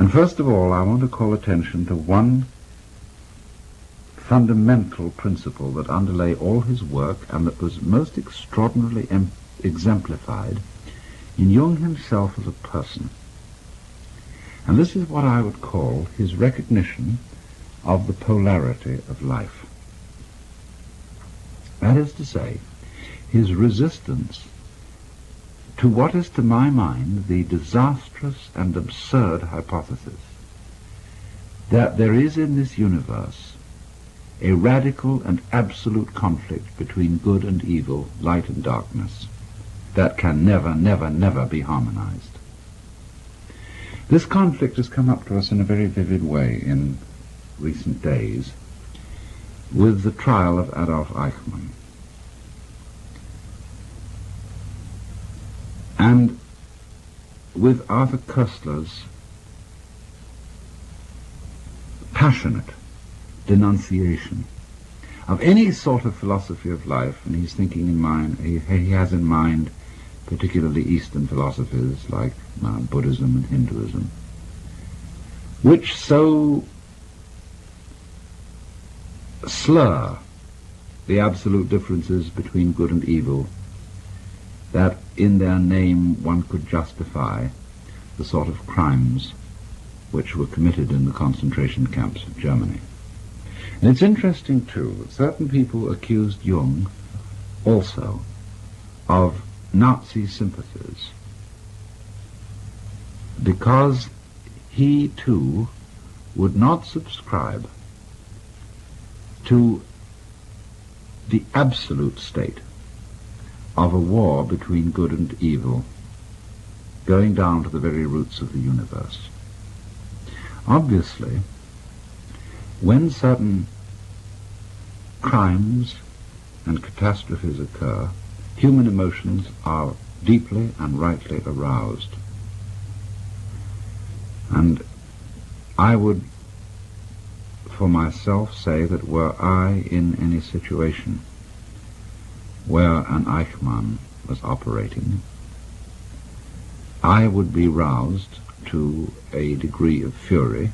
And first of all, I want to call attention to one fundamental principle that underlay all his work and that was most extraordinarily exemplified in Jung himself as a person. And this is what I would call his recognition of the polarity of life. That is to say, his resistance to what is to my mind the disastrous and absurd hypothesis that there is in this universe a radical and absolute conflict between good and evil, light and darkness, that can never, never, never be harmonized. This conflict has come up to us in a very vivid way in recent days with the trial of Adolf Eichmann. And with Arthur Koestler's passionate denunciation of any sort of philosophy of life, and he's thinking in mind, he has in mind particularly Eastern philosophies like Buddhism and Hinduism, which so slur the absolute differences between good and evil that in their name one could justify the sort of crimes which were committed in the concentration camps of Germany. And it's interesting too that certain people accused Jung also of Nazi sympathies because he too would not subscribe to the absolute state of a war between good and evil, going down to the very roots of the universe. Obviously, when certain crimes and catastrophes occur, human emotions are deeply and rightly aroused. And I would, for myself, say that were I in any situation where an Eichmann was operating, I would be roused to a degree of fury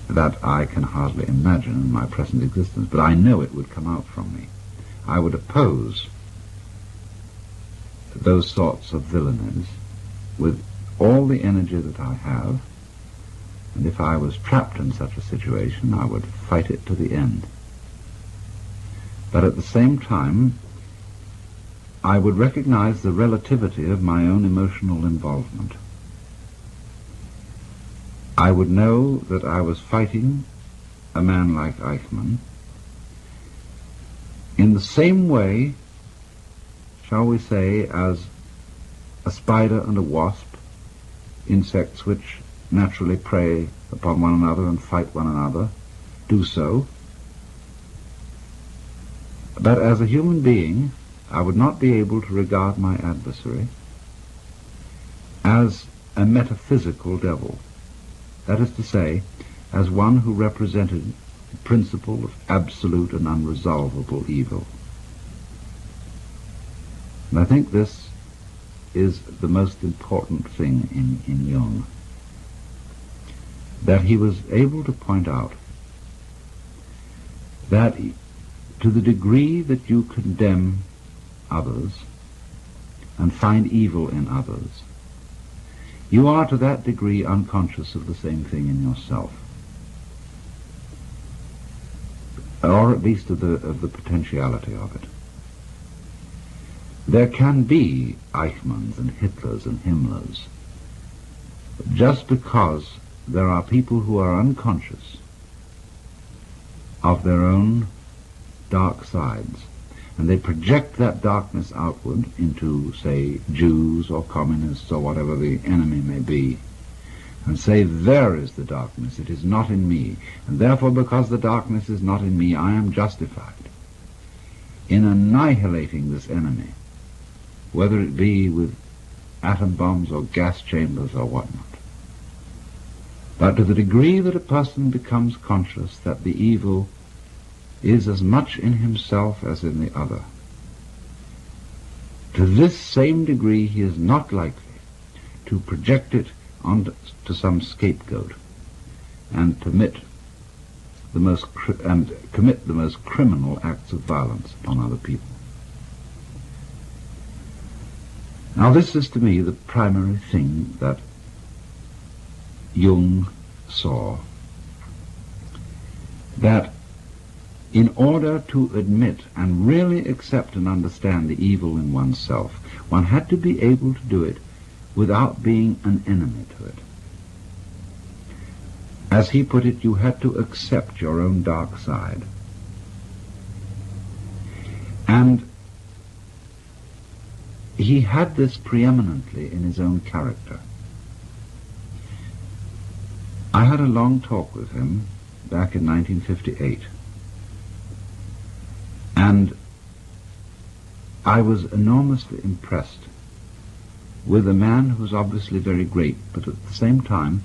that I can hardly imagine in my present existence, but I know it would come out from me. I would oppose those sorts of villainies with all the energy that I have, and if I was trapped in such a situation, I would fight it to the end. But at the same time, I would recognize the relativity of my own emotional involvement. I would know that I was fighting a man like Eichmann in the same way, shall we say, as a spider and a wasp, insects which naturally prey upon one another and fight one another, do so. But as a human being, I would not be able to regard my adversary as a metaphysical devil. That is to say, as one who represented the principle of absolute and unresolvable evil. And I think this is the most important thing in Jung, that he was able to point out that to the degree that you condemn others and find evil in others, you are to that degree unconscious of the same thing in yourself, or at least of the potentiality of it. There can be Eichmanns and Hitlers and Himmlers just because there are people who are unconscious of their own dark sides, and they project that darkness outward into, say, Jews or communists or whatever the enemy may be, and say, there is the darkness, it is not in me, and therefore because the darkness is not in me, I am justified in annihilating this enemy, whether it be with atom bombs or gas chambers or whatnot. But to the degree that a person becomes conscious that the evil is as much in himself as in the other, to this same degree he is not likely to project it onto some scapegoat and commit the most criminal acts of violence upon other people. Now this is to me the primary thing that Jung saw, that in order to admit and really accept and understand the evil in oneself, one had to be able to do it without being an enemy to it. As he put it, you had to accept your own dark side. And he had this preeminently in his own character. I had a long talk with him back in 1958, and I was enormously impressed with a man who was obviously very great, but at the same time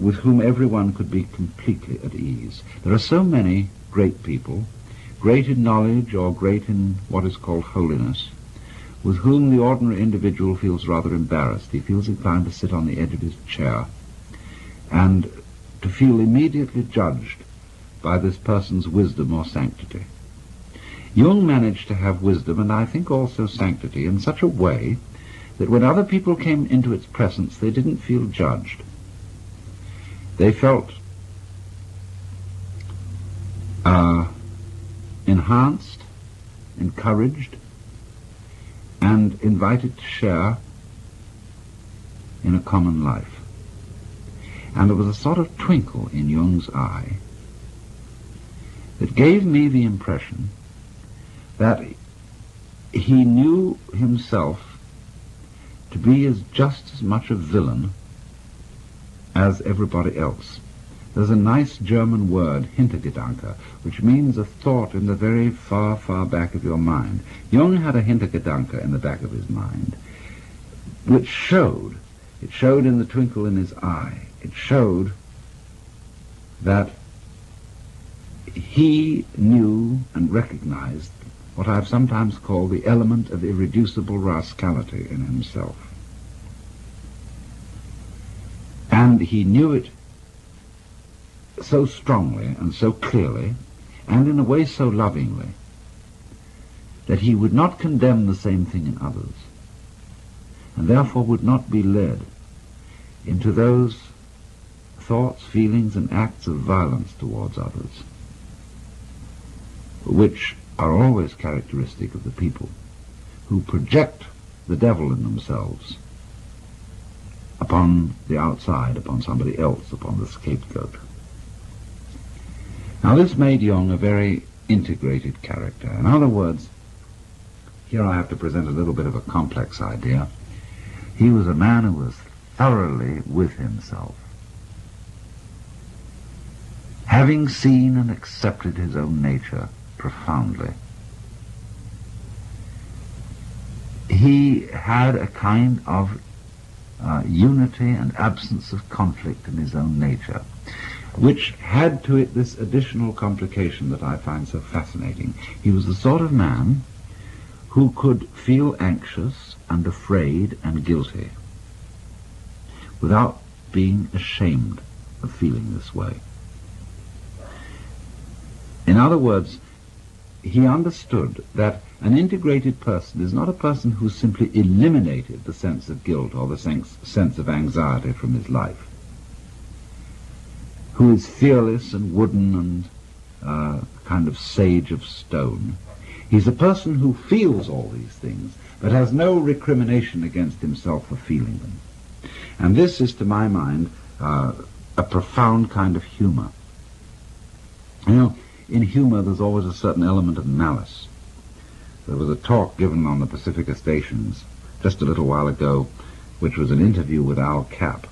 with whom everyone could be completely at ease. There are so many great people, great in knowledge or great in what is called holiness, with whom the ordinary individual feels rather embarrassed. He feels inclined to sit on the edge of his chair and to feel immediately judged by this person's wisdom or sanctity. Jung managed to have wisdom, and I think also sanctity, in such a way that when other people came into its presence, they didn't feel judged. They felt enhanced, encouraged, and invited to share in a common life. And there was a sort of twinkle in Jung's eye that gave me the impression that he knew himself to be just as much a villain as everybody else. There's a nice German word, Hintergedanke, which means a thought in the very far, far back of your mind. Jung had a Hintergedanke in the back of his mind, which showed in the twinkle in his eye. It showed that he knew and recognized what I have sometimes called the element of irreducible rascality in himself. And he knew it so strongly and so clearly, and in a way so lovingly, that he would not condemn the same thing in others, and therefore would not be led into those thoughts, feelings, and acts of violence towards others, which are always characteristic of the people who project the devil in themselves upon the outside, upon somebody else, upon the scapegoat. Now this made Jung a very integrated character. In other words, here I have to present a little bit of a complex idea. He was a man who was thoroughly with himself. Having seen and accepted his own nature profoundly, he had a kind of unity and absence of conflict in his own nature, which had to it this additional complication that I find so fascinating. He was the sort of man who could feel anxious and afraid and guilty without being ashamed of feeling this way. In other words, he understood that an integrated person is not a person who simply eliminated the sense of guilt or the sense of anxiety from his life, who is fearless and wooden and kind of sage of stone. He's a person who feels all these things, but has no recrimination against himself for feeling them. And this is, to my mind, a profound kind of humor. You know, in humor there's always a certain element of malice. There was a talk given on the Pacifica stations just a little while ago, which was an interview with Al Capp.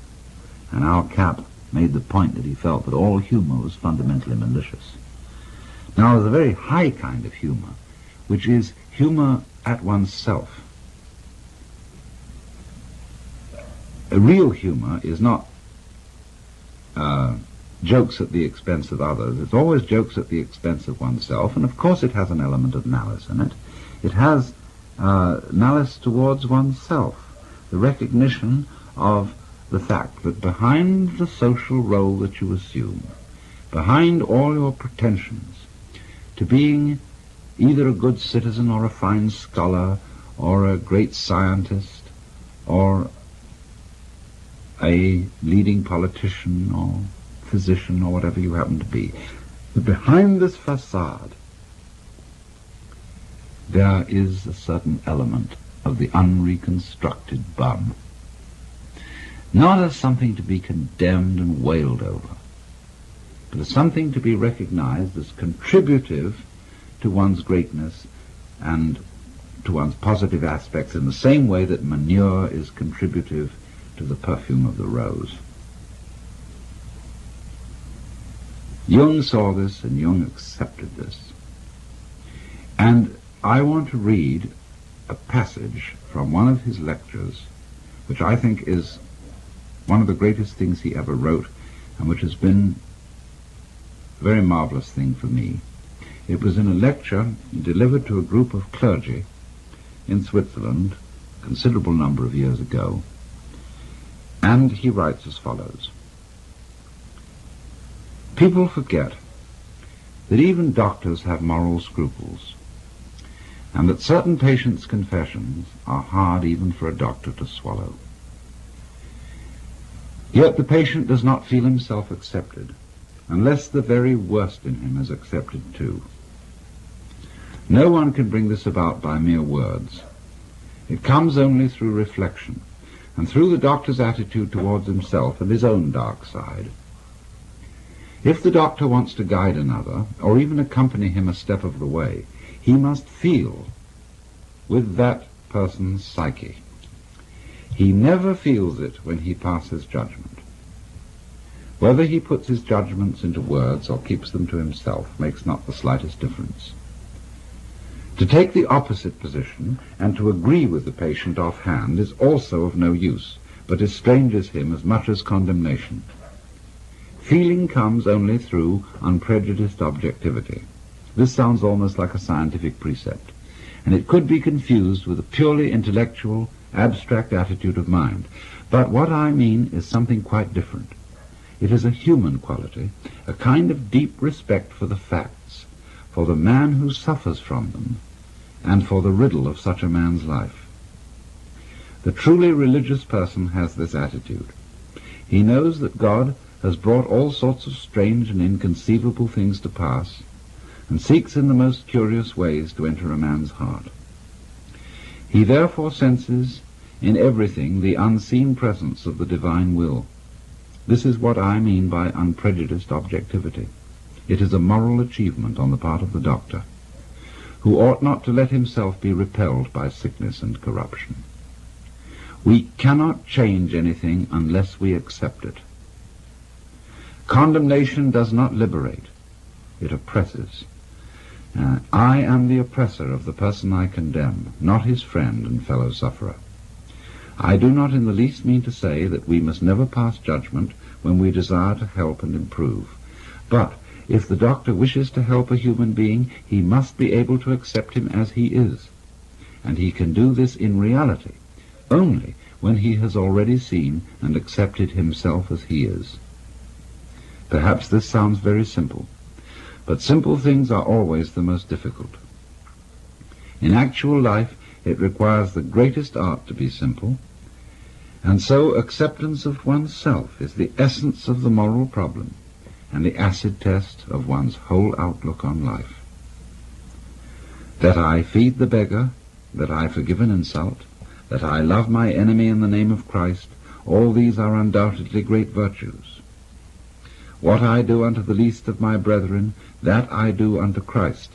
And Al Capp made the point that he felt that all humor was fundamentally malicious. Now, there's a very high kind of humor, which is humor at oneself. A real humor is not jokes at the expense of others. It's always jokes at the expense of oneself, and of course it has an element of malice in it. It has malice towards oneself, the recognition of the fact that behind the social role that you assume, behind all your pretensions to being either a good citizen or a fine scholar or a great scientist or a leading politician or physician or whatever you happen to be, that behind this facade there is a certain element of the unreconstructed bum, not as something to be condemned and wailed over, but as something to be recognized as contributive to one's greatness and to one's positive aspects, in the same way that manure is contributive to the perfume of the rose. Jung saw this, and Jung accepted this. And I want to read a passage from one of his lectures, which I think is one of the greatest things he ever wrote, and which has been a very marvelous thing for me. It was in a lecture delivered to a group of clergy in Switzerland a considerable number of years ago, and he writes as follows: "People forget that even doctors have moral scruples, and that certain patients' confessions are hard even for a doctor to swallow. Yet the patient does not feel himself accepted, unless the very worst in him is accepted too. No one can bring this about by mere words. It comes only through reflection, and through the doctor's attitude towards himself and his own dark side. If the doctor wants to guide another, or even accompany him a step of the way, he must feel with that person's psyche. He never feels it when he passes judgment. Whether he puts his judgments into words or keeps them to himself makes not the slightest difference. To take the opposite position and to agree with the patient offhand is also of no use, but estranges him as much as condemnation. Feeling comes only through unprejudiced objectivity. This sounds almost like a scientific precept, and it could be confused with a purely intellectual, abstract attitude of mind. But what I mean is something quite different. It is a human quality, a kind of deep respect for the facts, for the man who suffers from them, and for the riddle of such a man's life. The truly religious person has this attitude. He knows that God has brought all sorts of strange and inconceivable things to pass, and seeks in the most curious ways to enter a man's heart. He therefore senses in everything the unseen presence of the divine will. This is what I mean by unprejudiced objectivity. It is a moral achievement on the part of the doctor, who ought not to let himself be repelled by sickness and corruption. We cannot change anything unless we accept it. Condemnation does not liberate, it oppresses. I am the oppressor of the person I condemn, not his friend and fellow sufferer. I do not in the least mean to say that we must never pass judgment when we desire to help and improve. But if the doctor wishes to help a human being, he must be able to accept him as he is. And he can do this in reality only when he has already seen and accepted himself as he is. Perhaps this sounds very simple, but simple things are always the most difficult. In actual life, it requires the greatest art to be simple, and so acceptance of oneself is the essence of the moral problem and the acid test of one's whole outlook on life. That I feed the beggar, that I forgive an insult, that I love my enemy in the name of Christ, all these are undoubtedly great virtues. What I do unto the least of my brethren, that I do unto Christ.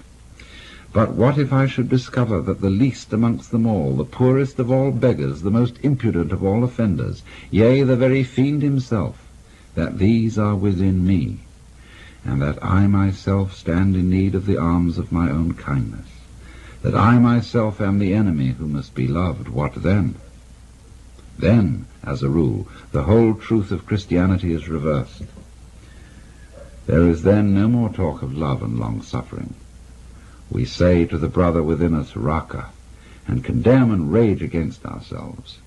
But what if I should discover that the least amongst them all, the poorest of all beggars, the most impudent of all offenders, yea, the very fiend himself, that these are within me, and that I myself stand in need of the alms of my own kindness, that I myself am the enemy who must be loved, what then? Then, as a rule, the whole truth of Christianity is reversed. There is then no more talk of love and long-suffering. We say to the brother within us, Raka, and condemn and rage against ourselves.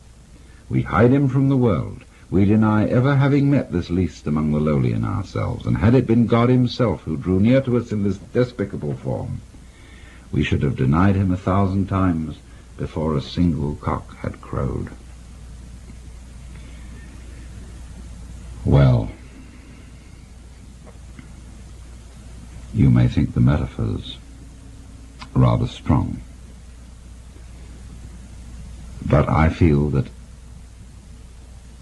We hide him from the world. We deny ever having met this least among the lowly in ourselves, and had it been God himself who drew near to us in this despicable form, we should have denied him 1,000 times before a single cock had crowed. Well, you may think the metaphors rather strong, but I feel that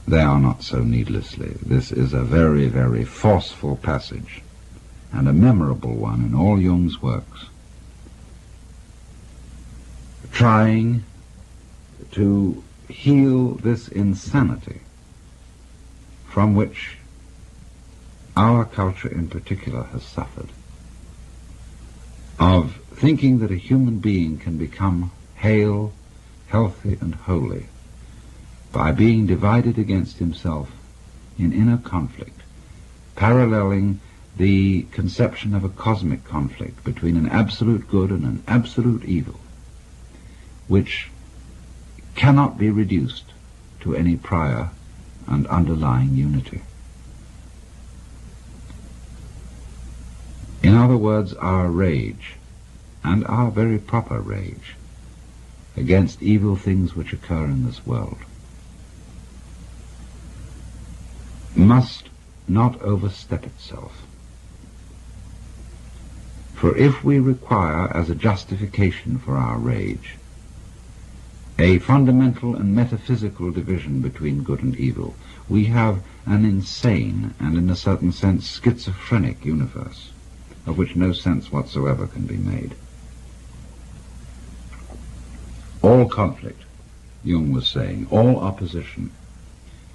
they are not so needlessly. This is a very, very forceful passage, and a memorable one in all Jung's works, trying to heal this insanity from which our culture in particular has suffered, of thinking that a human being can become hale, healthy, and holy by being divided against himself in inner conflict, paralleling the conception of a cosmic conflict between an absolute good and an absolute evil, which cannot be reduced to any prior and underlying unity. In other words, our rage, and our very proper rage, against evil things which occur in this world, must not overstep itself. For if we require as a justification for our rage a fundamental and metaphysical division between good and evil, we have an insane and, in a certain sense, schizophrenic universe, of which no sense whatsoever can be made. All conflict, Jung was saying, all opposition,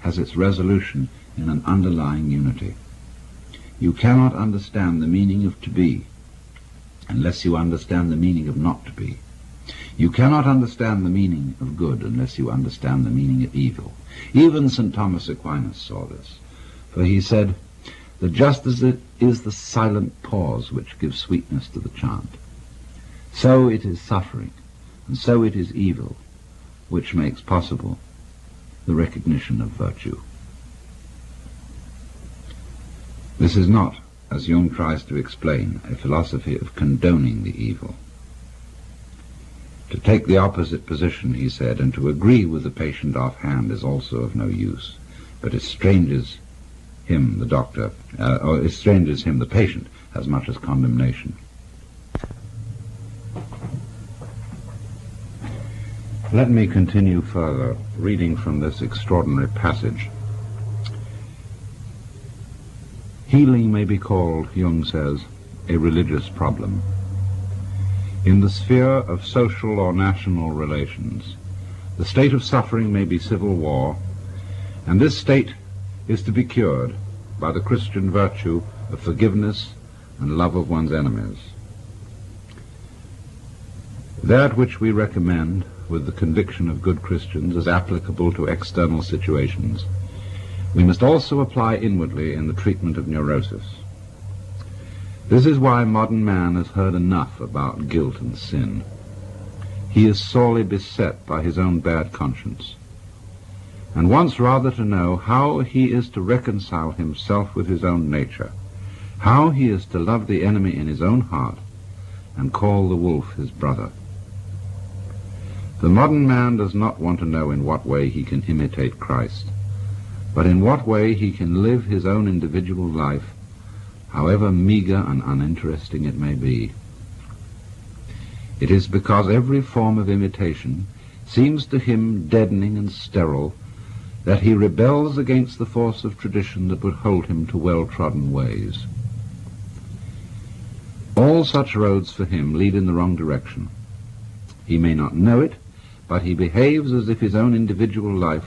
has its resolution in an underlying unity. You cannot understand the meaning of to be unless you understand the meaning of not to be. You cannot understand the meaning of good unless you understand the meaning of evil. Even St. Thomas Aquinas saw this, for he said that just as it is the silent pause which gives sweetness to the chant, so it is suffering, and so it is evil, which makes possible the recognition of virtue. This is not, as Jung tries to explain, a philosophy of condoning the evil. To take the opposite position, he said, and to agree with the patient offhand is also of no use, but estranges him, the doctor, or estranges him, the patient, as much as condemnation. Let me continue further, reading from this extraordinary passage. Healing may be called, Jung says, a religious problem. In the sphere of social or national relations, the state of suffering may be civil war, and this state is to be cured by the Christian virtue of forgiveness and love of one's enemies. That which we recommend with the conviction of good Christians as applicable to external situations, we must also apply inwardly in the treatment of neurosis. This is why modern man has heard enough about guilt and sin. He is sorely beset by his own bad conscience, and wants rather to know how he is to reconcile himself with his own nature, how he is to love the enemy in his own heart, and call the wolf his brother. The modern man does not want to know in what way he can imitate Christ, but in what way he can live his own individual life, however meager and uninteresting it may be. It is because every form of imitation seems to him deadening and sterile that he rebels against the force of tradition that would hold him to well-trodden ways. All such roads for him lead in the wrong direction. He may not know it, but he behaves as if his own individual life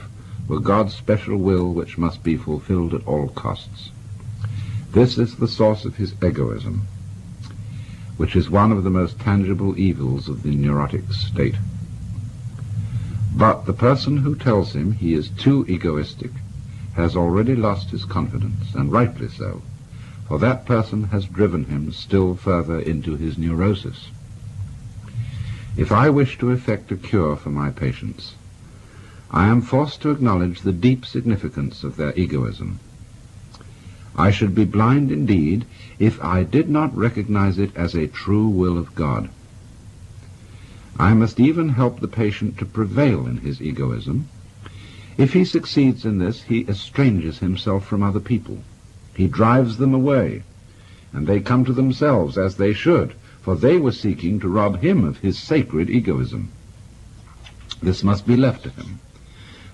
were God's special will which must be fulfilled at all costs. This is the source of his egoism, which is one of the most tangible evils of the neurotic state. But the person who tells him he is too egoistic has already lost his confidence, and rightly so, for that person has driven him still further into his neurosis. If I wish to effect a cure for my patients, I am forced to acknowledge the deep significance of their egoism. I should be blind indeed if I did not recognize it as a true will of God. I must even help the patient to prevail in his egoism. If he succeeds in this, he estranges himself from other people. He drives them away, and they come to themselves, as they should, for they were seeking to rob him of his sacred egoism. This must be left to him,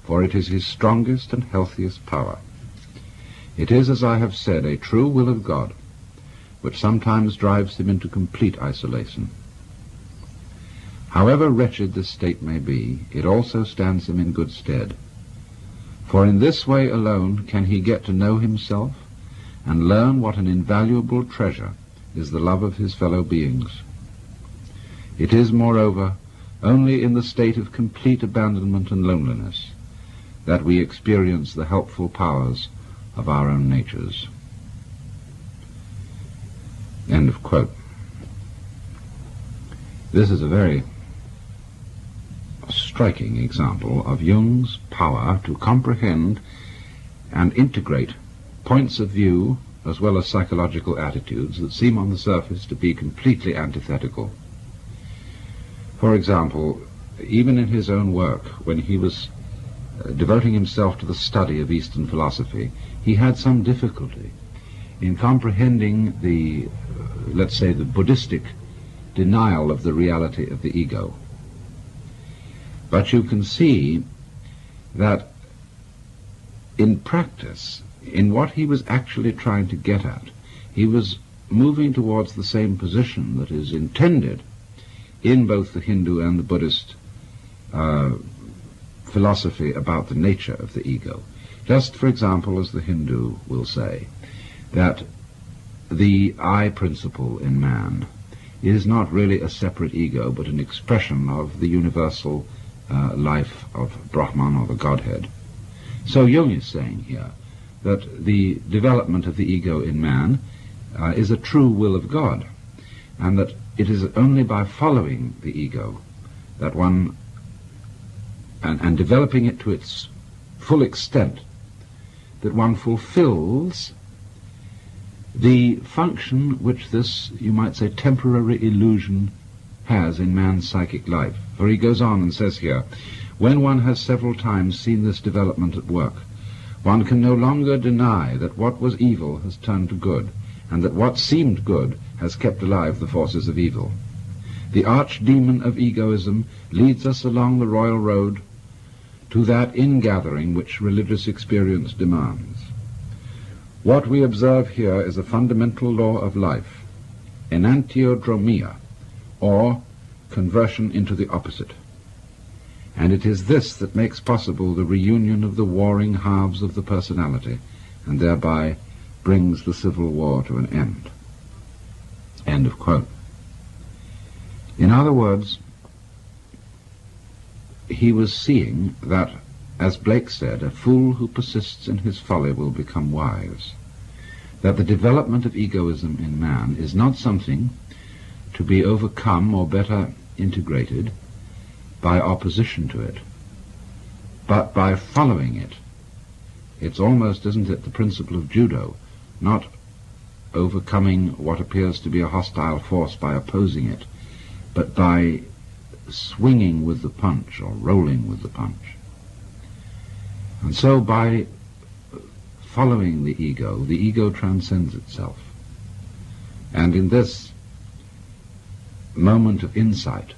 for it is his strongest and healthiest power. It is, as I have said, a true will of God, which sometimes drives him into complete isolation. However wretched this state may be, it also stands him in good stead, for in this way alone can he get to know himself and learn what an invaluable treasure is the love of his fellow beings. It is, moreover, only in the state of complete abandonment and loneliness that we experience the helpful powers of our own natures. End of quote. This is a very striking example of Jung's power to comprehend and integrate points of view as well as psychological attitudes that seem on the surface to be completely antithetical. For example, even in his own work, when he was devoting himself to the study of Eastern philosophy, he had some difficulty in comprehending the, let's say, the Buddhistic denial of the reality of the ego. But you can see that in practice, in what he was actually trying to get at, he was moving towards the same position that is intended in both the Hindu and the Buddhist philosophy about the nature of the ego. Just, for example, as the Hindu will say, that the I principle in man is not really a separate ego, but an expression of the universal life of Brahman, or the Godhead. So Jung is saying here that the development of the ego in man is a true will of God, and that it is only by following the ego that one, and developing it to its full extent, that one fulfills the function which this, you might say, temporary illusion has in man's psychic life. For he goes on and says here, when one has several times seen this development at work, one can no longer deny that what was evil has turned to good, and that what seemed good has kept alive the forces of evil. The archdemon of egoism leads us along the royal road to that ingathering which religious experience demands. What we observe here is a fundamental law of life, enantiodromia, or conversion into the opposite. And it is this that makes possible the reunion of the warring halves of the personality, and thereby brings the civil war to an end. End of quote. In other words, he was seeing that, as Blake said, a fool who persists in his folly will become wise, that the development of egoism in man is not something to be overcome or better integrated by opposition to it, but by following it. It's almost, isn't it, the principle of judo, not overcoming what appears to be a hostile force by opposing it, but by swinging with the punch or rolling with the punch. And so by following the ego transcends itself. And in this moment of insight,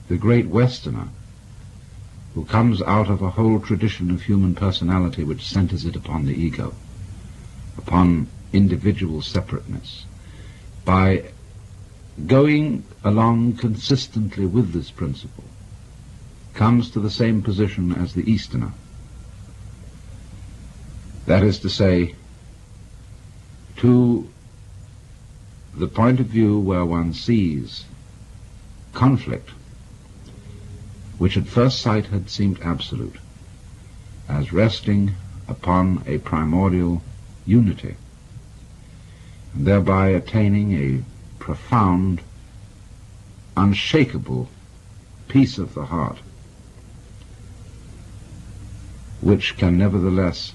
the great Westerner, who comes out of a whole tradition of human personality which centers it upon the ego, upon individual separateness, by going along consistently with this principle, comes to the same position as the Easterner. That is to say, to the point of view where one sees conflict, which at first sight had seemed absolute, as resting upon a primordial unity, and thereby attaining a profound, unshakable peace of the heart. which can nevertheless